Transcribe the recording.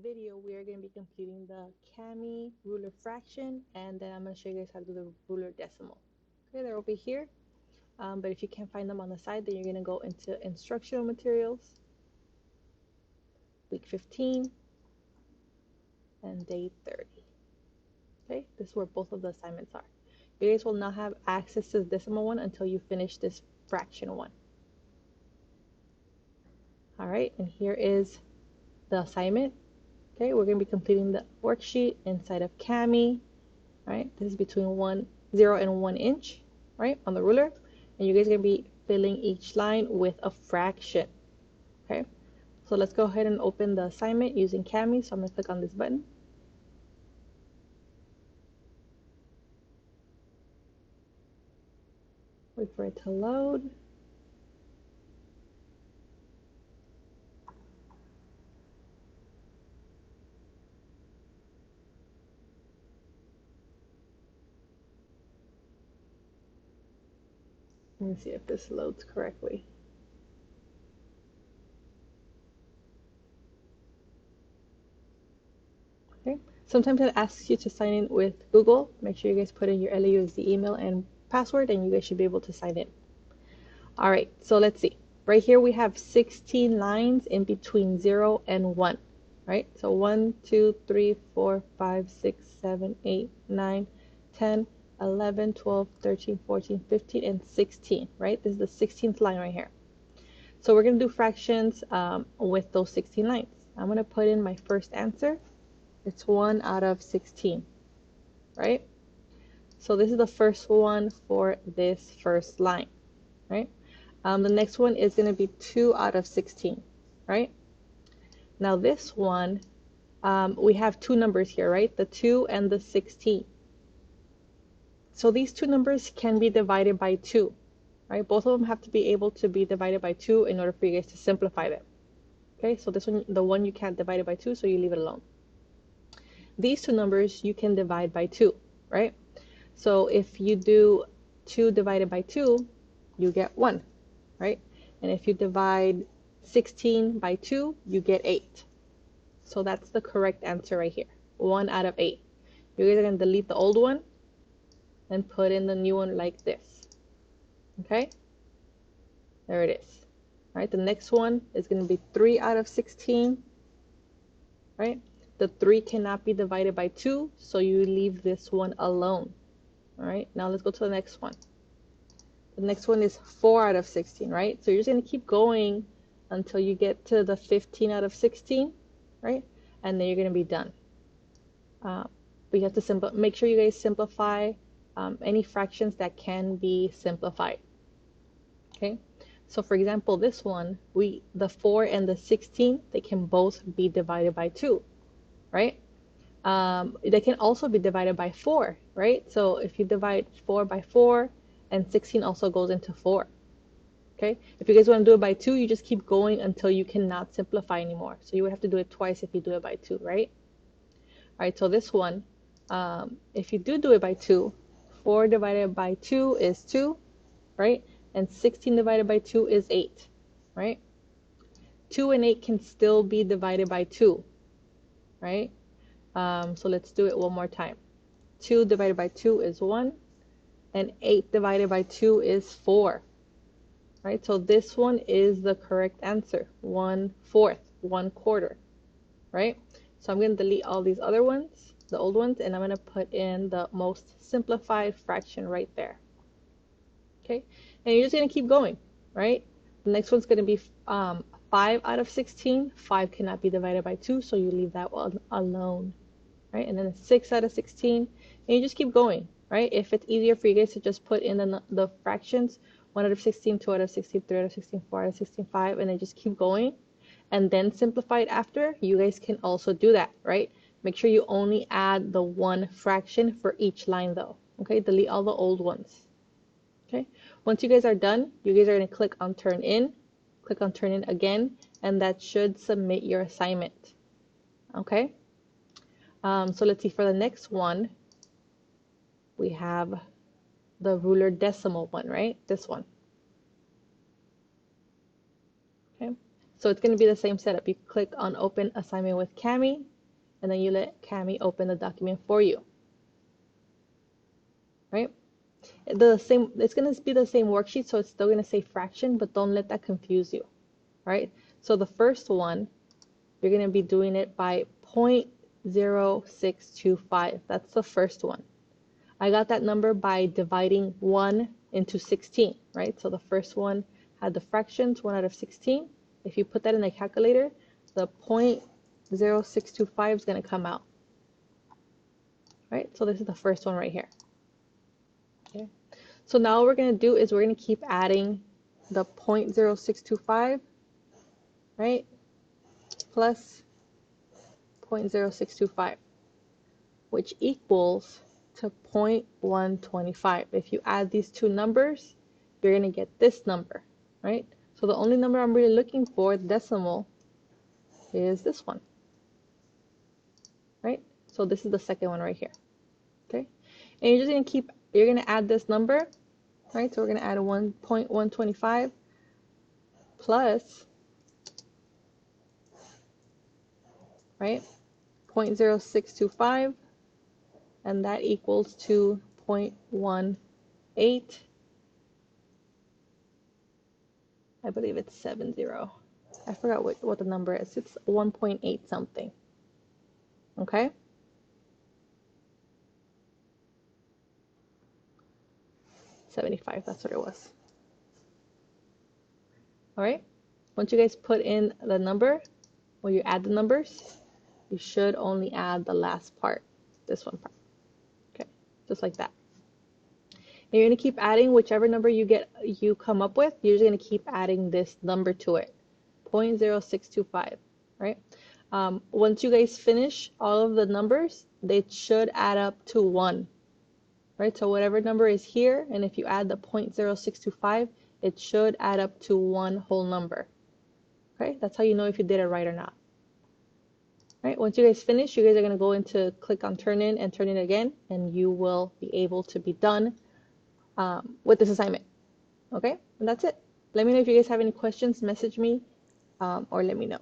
video, we are going to be completing the Cami ruler fraction, and then I'm going to show you guys how to do the ruler decimal. Okay, they're over here, but if you can't find them on the side, then you're going to go into instructional materials, week 15, and day 30. Okay, this is where both of the assignments are. You guys will not have access to the decimal one until you finish this fraction one. All right, and here is the assignment. Okay, we're going to be completing the worksheet inside of Cami. Right, this is between 0 and 1 inch, right, on the ruler, and you guys are going to be filling each line with a fraction. Okay, so let's go ahead and open the assignment using Cami. So I'm going to click on this button. Wait for it to load. Let me see if this loads correctly. Okay, sometimes it asks you to sign in with Google. Make sure you guys put in your LAUSD email and password, and you guys should be able to sign in. All right, so let's see. Right here we have 16 lines in between 0 and 1, right? So 1, 2, 3, 4, 5, 6, 7, 8, 9, 10, 11, 12, 13, 14, 15, and 16, right? This is the 16th line right here. So we're going to do fractions with those 16 lines. I'm going to put in my first answer. It's 1 out of 16, right? So this is the first one for this first line, right? The next one is going to be 2 out of 16, right? Now this one, we have two numbers here, right? The 2 and the 16. So these two numbers can be divided by 2, right? Both of them have to be able to be divided by 2 in order for you guys to simplify them. Okay, so this one, the one you can't divide it by 2, so you leave it alone. These two numbers you can divide by 2, right? So if you do 2 divided by 2, you get 1, right? And if you divide 16 by 2, you get 8. So that's the correct answer right here. 1 out of 8. You guys are going to delete the old one and put in the new one like this. Okay? There it is. All right, the next one is going to be 3 out of 16. Right? The 3 cannot be divided by 2, so you leave this one alone. All right, now let's go to the next one. The next one is 4 out of 16, right? So you're just going to keep going until you get to the 15 out of 16, right? And then you're going to be done. But you have to make sure you guys simplify any fractions that can be simplified. Okay, so for example, this one, the 4 and the 16, they can both be divided by 2, right? They can also be divided by 4, right? So if you divide 4 by 4, and 16 also goes into 4. Okay, if you guys want to do it by 2, you just keep going until you cannot simplify anymore. So you would have to do it twice if you do it by 2, right? All right, so this one, if you do it by 2, 4 divided by 2 is 2, right? And 16 divided by 2 is 8, right? 2 and 8 can still be divided by 2, right? So let's do it one more time. 2 divided by 2 is 1, and 8 divided by 2 is 4, right? So this one is the correct answer, 1/4, 1/4, right? So I'm going to delete all these other ones, the old ones, and I'm going to put in the most simplified fraction right there. Okay, and you're just going to keep going, right? The next one's going to be 5 out of 16. 5 cannot be divided by 2, so you leave that one alone, right? And then 6 out of 16, and you just keep going, right? If it's easier for you guys to just put in the fractions, 1 out of 16, 2 out of 16, 3 out of 16, 4 out of 16, 5, and then just keep going, and then simplify it after, you guys can also do that, right? Make sure you only add the one fraction for each line though, okay? Delete all the old ones. Okay, once you guys are done, you guys are going to click on turn in again, and that should submit your assignment. Okay, so let's see, for the next one, we have the ruler decimal one, right? This one. Okay, So it's going to be the same setup. You click on open assignment with Cami, and then you let Cami open the document for you, right? It's going to be the same worksheet, so it's still going to say fraction, but don't let that confuse you, right? So the first one, you're going to be doing it by 0.0625. That's the first one. I got that number by dividing 1 into 16, right? So the first one had the fractions, 1 out of 16. If you put that in the calculator, the 0.0625 is going to come out, right? So this is the first one right here. Okay. So now what we're going to do is we're going to keep adding the 0.0625, right, plus 0.0625, which equals to 0.125. If you add these two numbers, you're going to get this number, right? So the only number I'm really looking for, the decimal, is this one, right? So this is the second one right here, okay? And you're just going to you're going to add this number, right? So we're going to add 1.125 plus, right, 0.0625, and that equals to 0.18. I believe it's 70. I forgot what the number is. It's 1.8 something. Okay? $75, that's what it was. All right? Once you guys put in the number, when you add the numbers, you should only add the last part, this one part. Okay? Just like that. And you're going to keep adding whichever number you come up with. You're just going to keep adding this number to it, 0.0625, right? Once you guys finish all of the numbers, they should add up to 1, right? So whatever number is here, and if you add the 0.0625, it should add up to 1 whole number. Okay, that's how you know if you did it right or not. Right? Once you guys finish, you guys are going to go into click on turn in and turn in again, and you will be able to be done with this assignment. Okay, and that's it. Let me know if you guys have any questions. Message me or let me know.